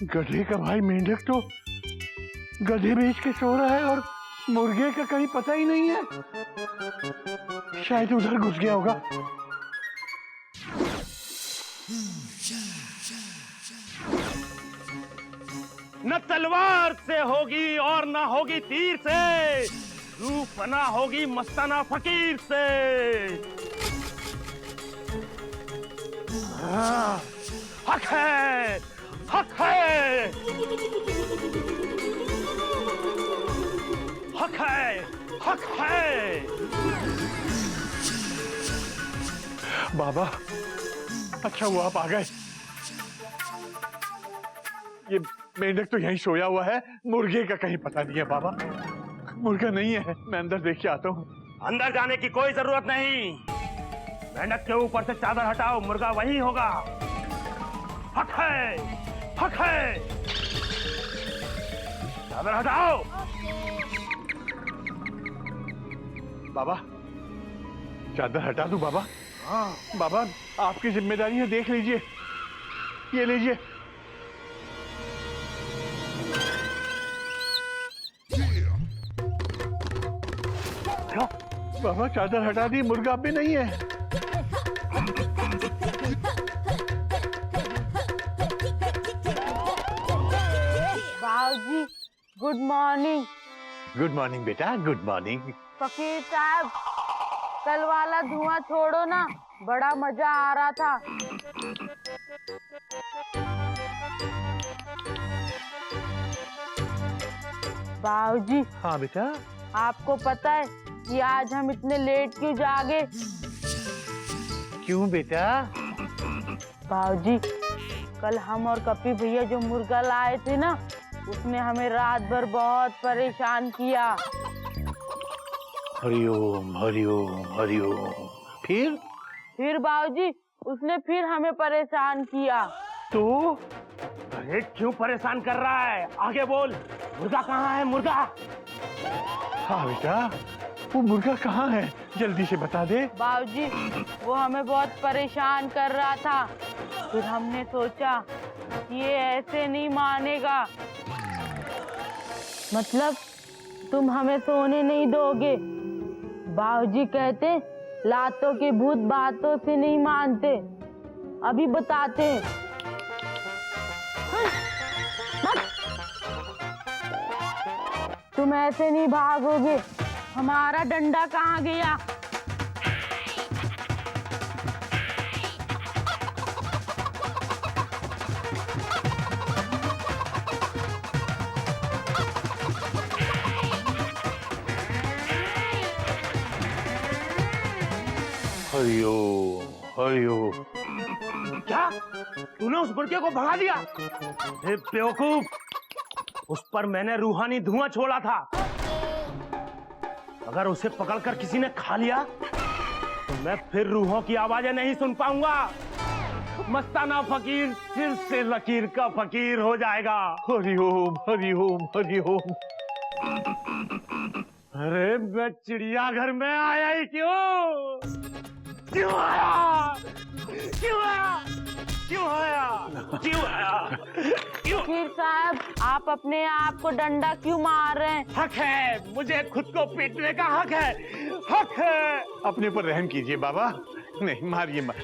गधे का भाई मेंढक तो गधे बेच के सो रहा है और मुर्गे का कहीं पता ही नहीं है। शायद उधर घुस गया होगा। न तलवार से होगी और न होगी तीर से, रूह फना होगी मस्ताना फकीर से। हक है, हक है, हक है, हक है। बाबा अच्छा हुआ आप आ गए। ये मेंढक तो यहीं सोया हुआ है, मुर्गे का कहीं पता नहीं है। बाबा मुर्गा नहीं है, मैं अंदर देख के आता हूँ। अंदर जाने की कोई जरूरत नहीं। मेंढक के ऊपर से चादर हटाओ, मुर्गा वहीं होगा। हक है, हक है। चादर हटाओ। बाबा चादर हटा दूं बाबा? हाँ बाबा आपकी जिम्मेदारी है, देख लीजिए, ये लीजिए। बाबा चादर हटा दी, मुर्गा अब भी नहीं है। बाबूजी गुड मॉर्निंग। गुड मॉर्निंग बेटा, गुड मॉर्निंग। फकीर साहब कल वाला धुआं छोड़ो ना, बड़ा मजा आ रहा था। बाबूजी हाँ बेटा। आपको पता है कि आज हम इतने लेट क्यों जागे? क्यों बेटा? बाबूजी कल हम और कपी भैया जो मुर्गा लाए थे ना, उसने हमें रात भर बहुत परेशान किया। हरिओम हरिओम हरिओम। फिर बाबूजी उसने फिर हमें परेशान किया। तो अरे क्यों परेशान कर रहा है? आगे बोल, मुर्गा कहाँ है? मुर्गा। हाँ बेटा, वो मुर्गा कहाँ है, जल्दी से बता दे। बाबूजी वो हमें बहुत परेशान कर रहा था, फिर हमने सोचा ये ऐसे नहीं मानेगा। मतलब तुम हमें सोने नहीं दोगे? बाबूजी कहते लातों के भूत बातों से नहीं मानते। अभी बताते हैं। तुम ऐसे नहीं भागोगे। हमारा डंडा कहाँ गया? हरिओम हरिओम। क्या तूने उस मुर्गे को भगा दिया? अरे बेवकूफ, उस पर मैंने रूहानी धुआं छोड़ा था। अगर उसे पकड़कर किसी ने खा लिया तो मैं फिर रूहों की आवाजें नहीं सुन पाऊंगा। मस्ताना फकीर फिर से लकीर का फकीर हो जाएगा। हरिओम हरिओम हरिओम। अरे मैं चिड़ियाघर में आया ही क्यों? क्यों आया? क्यों आया? क्यों आया? क्यों आया? क्यों? फकीर साहब आप अपने आप को डंडा क्यों मार रहे हैं? हक है, मुझे खुद को पीटने का हक है। हक है। अपने पर रहम कीजिए बाबा, नहीं मारिए मत।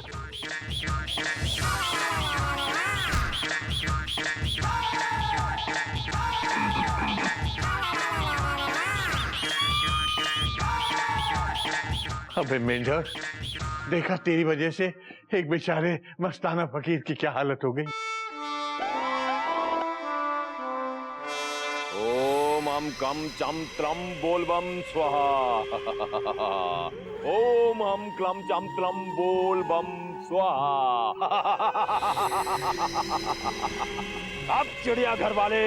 अबे मेंढक, देखा तेरी वजह से एक बेचारे मस्ताना फकीर की क्या हालत हो गई। ओम हम कम चम त्रम बोलबम स्वाहा। ओम हम क्लम चम त्रम बोलबम स्वाहा। अब चिड़ियाघर वाले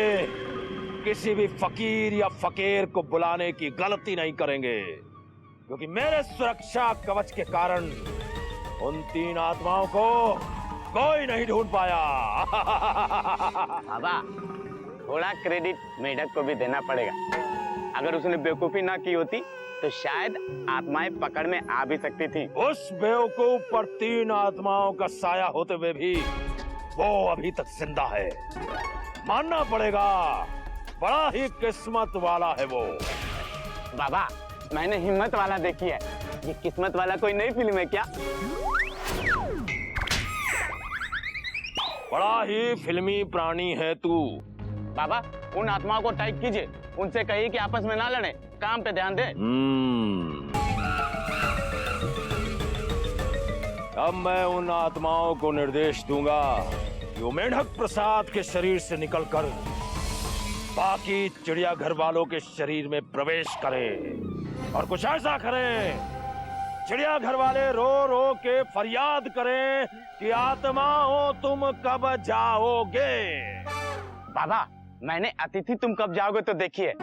किसी भी फकीर या फकीर को बुलाने की गलती नहीं करेंगे, क्योंकि मेरे सुरक्षा कवच के कारण उन 3 आत्माओं को कोई नहीं ढूंढ पाया। बाबा थोड़ा क्रेडिट मेढक को भी देना पड़ेगा। अगर उसने बेवकूफी ना की होती तो शायद आत्माएं पकड़ में आ भी सकती थी। उस बेवकूफ पर 3 आत्माओं का साया होते हुए भी वो अभी तक जिंदा है। मानना पड़ेगा, बड़ा ही किस्मत वाला है वो। बाबा मैंने हिम्मत वाला देखी है, ये किस्मत वाला कोई नई फिल्म है क्या? बड़ा ही फिल्मी प्राणी है तू। बाबा उन आत्माओं को टाइट कीजिए, उनसे कहिए कि आपस में ना लड़े, काम पे ध्यान दें। अब मैं उन आत्माओं को निर्देश दूंगा कि वो मेंढक प्रसाद के शरीर से निकलकर बाकी चिड़ियाघर वालों के शरीर में प्रवेश करें और कुछ ऐसा करें, चिड़ियाघर वाले रो रो के फरियाद करें कि आत्माओं तुम कब जाओगे। बाबा मैंने अतिथि तुम कब जाओगे तो देखिए,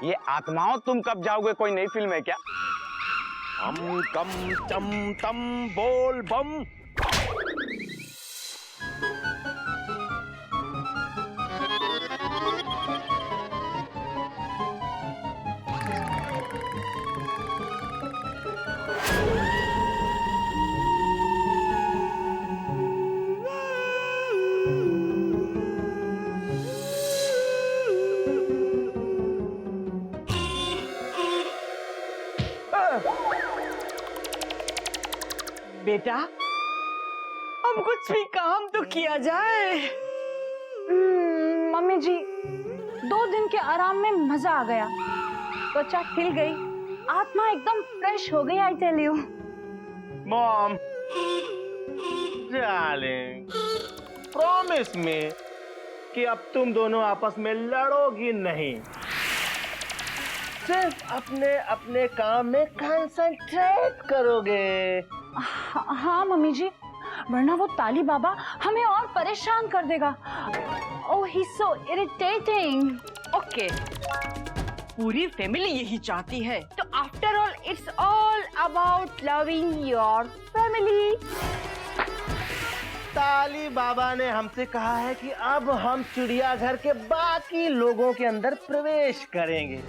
ये आत्माओं तुम कब जाओगे कोई नई फिल्म है क्या? हम कम चम तम बोल बम। बेटा अब कुछ भी काम तो किया जाए। मम्मी जी 2 दिन के आराम में मजा आ गया, त्वचा खिल गई, आत्मा एकदम फ्रेश हो गई। I tell you mom darling, promise me कि अब तुम दोनों आपस में लड़ोगी नहीं, सिर्फ अपने अपने काम में कंसंट्रेट करोगे। हाँ मम्मी जी, वरना वो ताली बाबा हमें और परेशान कर देगा। ओह ही सो इरिटेटिंग। ओके, पूरी फैमिली यही चाहती है, तो after all it's all about loving your family. ताली बाबा ने हमसे कहा है कि अब हम चिड़ियाघर के बाकी लोगों के अंदर प्रवेश करेंगे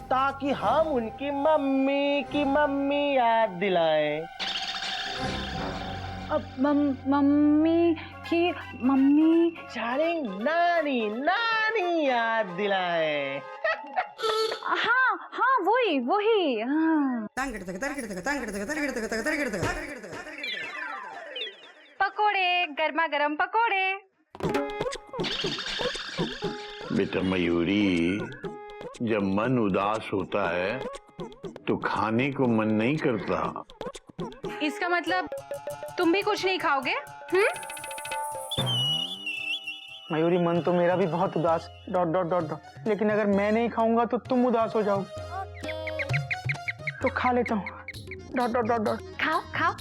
ताकि हम उनकी मम्मी की मम्मी याद दिलाएं। अब मम्मी की मम्मी डार्लिंग, नानी नानी याद दिलाएं। हाँ हाँ वही वही हाँ। पकोड़े, गर्मा गर्म पकोड़े। बेटा मयूरी, जब मन उदास होता है तो खाने को मन नहीं करता। इसका मतलब तुम भी कुछ नहीं खाओगे? मयूरी मन तो मेरा भी बहुत उदास डॉट, लेकिन अगर मैं नहीं खाऊंगा तो तुम उदास हो जाओगे, तो खा लेता हूँ डॉट। खाओ खाओ।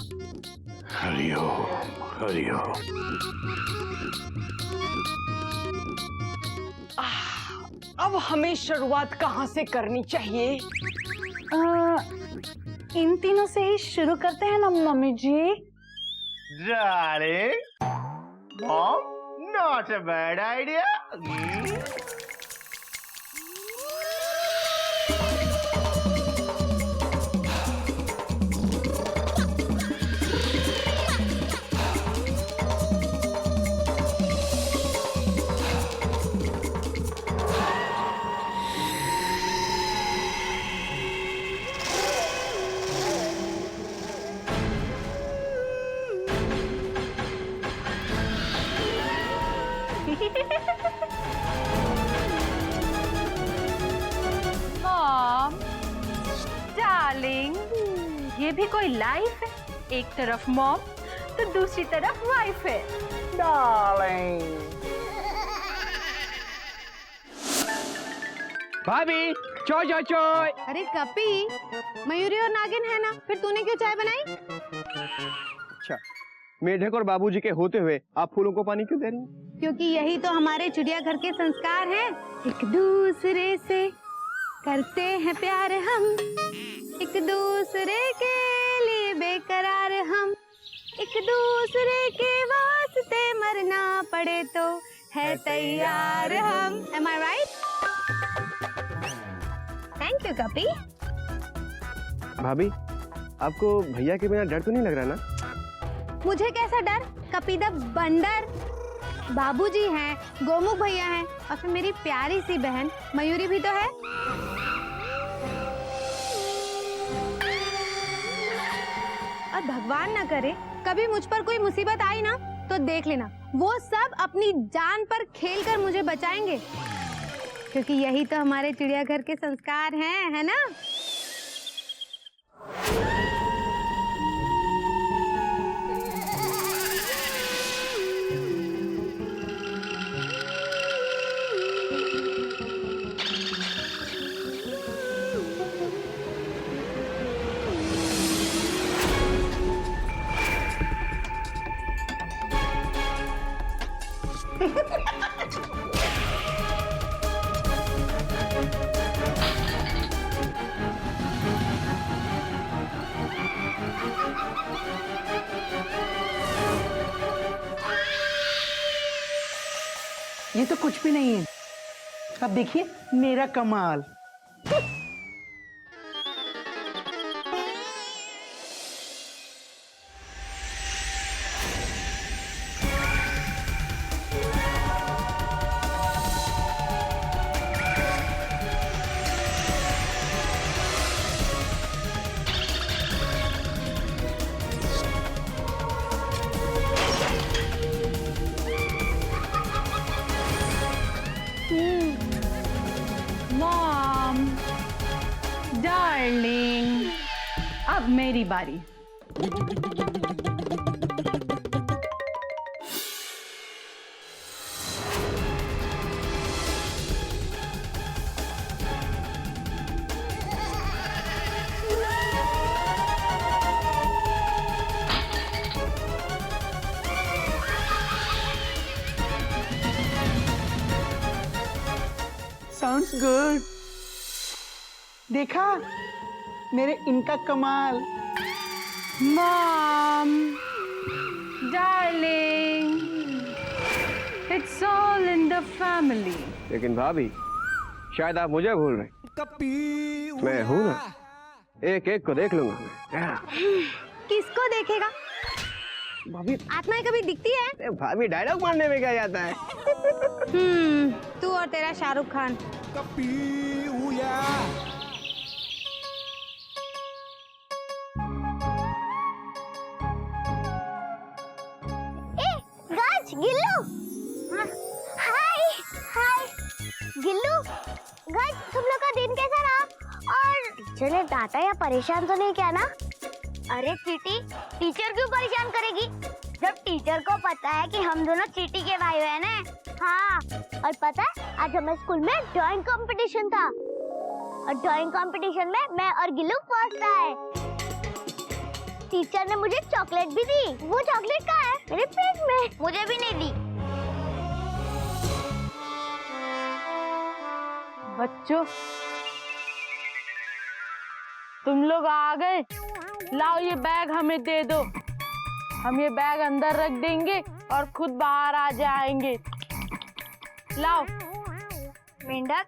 हरिओ हरिओ। अब हमें शुरुआत कहाँ से करनी चाहिए? इन तीनों से ही शुरू करते हैं ना mummy ji. Darling, mom, not a bad idea. Mom, darling, ये भी कोई लाइफ है? एक तरफ मॉम तो दूसरी तरफ वाइफ है। डार्लिंग, भाभी चोय चोय। अरे कपी, मयूरी और नागिन है ना, फिर तूने क्यों चाय बनाई? अच्छा, मेढक और बाबूजी के होते हुए आप फूलों को पानी क्यों दे रही हैं? क्योंकि यही तो हमारे चिड़ियाघर के संस्कार हैं। एक दूसरे से करते हैं प्यार हम, एक दूसरे के लिए बेकरार हम, एक दूसरे के वास्ते मरना पड़े तो है तैयार हम। Am I right? Thank you, कपी। भाभी, आपको भैया के बिना डर तो नहीं लग रहा ना? मुझे कैसा डर, कपी द बंदर। बाबूजी हैं, गोमुख भैया हैं और फिर मेरी प्यारी सी बहन मयूरी भी तो है। और भगवान ना करे कभी मुझ पर कोई मुसीबत आई ना तो देख लेना, वो सब अपनी जान पर खेलकर मुझे बचाएंगे, क्योंकि यही तो हमारे चिड़ियाघर के संस्कार हैं, है ना? ये तो कुछ भी नहीं है। अब देखिए मेरा कमाल। मॉम, डार्लिंग, अब मेरी बारी। Sounds good. देखा मेरे इनका कमाल। Mom, darling, it's all in the family. लेकिन भाभी शायद आप मुझे भूल रहे। मैं हूं ना, एक एक को देख लूंगा। किसको देखेगा? भाभी आत्माएं कभी दिखती है? भाभी डायलॉग मारने में क्या जाता है। तू और तेरा शाहरुख खान। गज, गिल्लू, हाय हाय गिल्लू, गज, तुम लोग का दिन कैसा रहा? और टीचर ने डांटा या परेशान तो नहीं किया ना? अरे चीटी, टीचर क्यों परेशान करेगी जब टीचर को पता है कि हम दोनों चीटी के भाई बहन हैं। हाँ, और पता है आज हमारे स्कूल में ड्राइंग कंपटीशन था और ड्राइंग कंपटीशन में मैं और गिल्लू फर्स्ट आए। टीचर ने मुझे चॉकलेट भी दी। वो चॉकलेट कहाँ है? मेरे पेट में। मुझे भी नहीं दी। बच्चों, तुम लोग आ गए। लाओ ये बैग हमें दे दो, हम ये बैग अंदर रख देंगे और खुद बाहर आ जाएंगे। लाओ। मेंढक,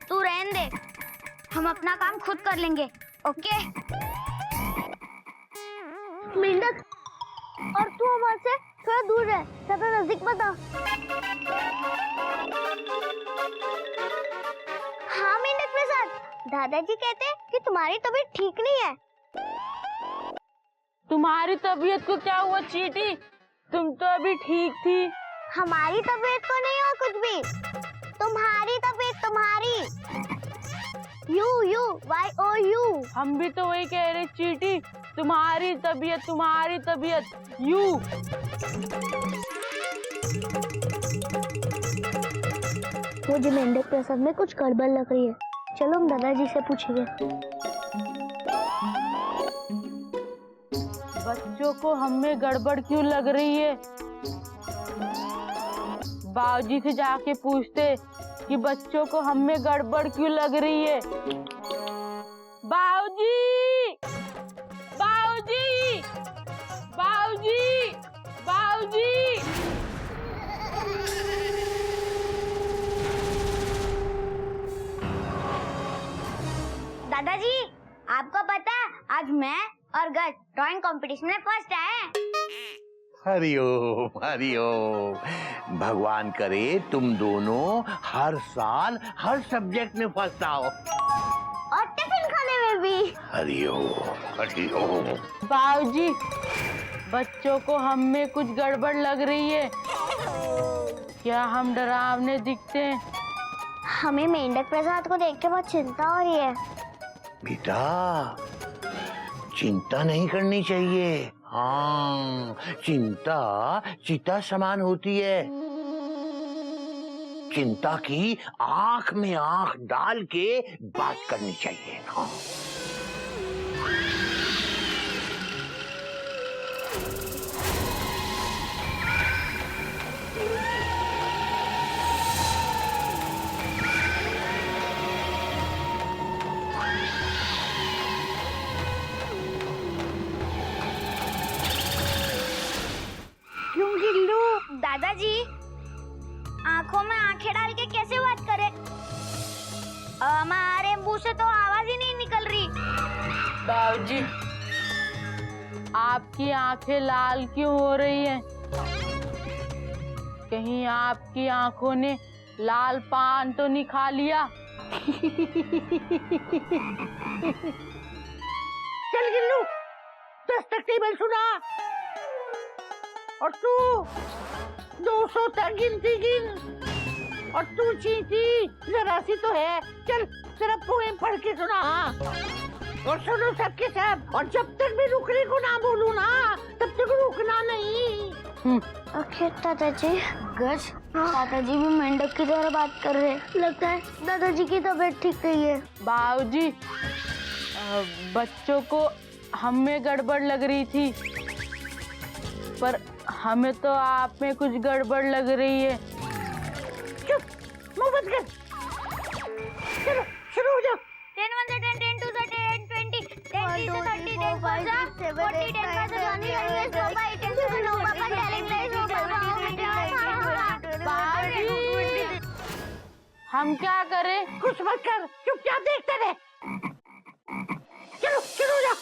तू रहने दे, हम अपना काम खुद कर लेंगे, ओके? मेंढक, और तू हमारे से थोड़ा दूर रह, ज्यादा नजदीक मत आ। हाँ मेंढक प्रसाद, दादाजी कहते हैं कि तुम्हारी तबीयत ठीक नहीं है। तुम्हारी तबीयत को क्या हुआ चीटी? तुम तो अभी ठीक थी। हमारी तबीयत को नहीं हुआ कुछ भी, तुम्हारी तबीयत, तुम्हारी। YOU। हम भी तो वही कह रहे चीटी, तुम्हारी तबीयत, तुम्हारी तबीयत। यू। मुझे मेंढक प्रसाद में कुछ गड़बड़ लग रही है, चलो हम दादाजी से पूछेंगे। बच्चों को हमें गड़बड़ क्यों लग रही है? बाबूजी से जाके पूछते कि बच्चों को हमें गड़बड़ क्यों लग रही है। बाबूजी, बाबूजी, बाबूजी, बाबूजी। दादाजी, आपको पता है आज मैं और गज ड्राइंग कंपटीशन में फर्स्ट आए हैं। हरिओम हरिओम। भगवान करे तुम दोनों हर साल हर सब्जेक्ट में फर्स्ट आओ और टिफिन खाने में भी। हरिओम हरिओम। बाबूजी, बच्चों को हम में कुछ गड़बड़ लग रही है। क्या हम डरावने दिखते हैं? हमें मेंढक प्रसाद को देख के बहुत चिंता हो रही है। बेटा, चिंता नहीं करनी चाहिए। हाँ, चिंता चिता समान होती है। चिंता की आंख में आंख डाल के बात करनी चाहिए। हाँ। क्यों गिल्लू? दादाजी, आंखों में आंखें डाल के कैसे बात करे? हमारे मुंह से तो आवाज ही नहीं निकल रही। बाबूजी, आपकी आंखें लाल क्यों हो रही हैं? कहीं आपकी आंखों ने लाल पान तो नहीं खा लिया? चल गिल्लू, 10 तक टेबल सुना और तू 200 तक गिनती गिन। और तू चींटी जरा सी तो है, चल जरा पोएम पढ़ के सुना। और सुनो सबके सब, और जब तक भी रुकने को ना बोलूं ना, तब तक रुकना नहीं। आखिर दादाजी, गज दादाजी भी मेंढक की तरह बात कर रहे हैं। लगता है दादाजी की तबीयत ठीक नहीं है। बाबूजी, बच्चों को हम में गड़बड़ लग रही थी, पर हमें तो आप में कुछ गड़बड़ लग रही है। चुप, मुंह बंद कर। चलो शुरू हो जाओ। 10 1 10 10 2 10 20 10 3 30 10 4 40 10 5 20 21 पापा 18 7 9 पापा टेलिंग लाइस हो बाबूजी, हम क्या करें? कुछ मत कर, चुपचाप देखते रहे। चलो शुरू हो जाओ।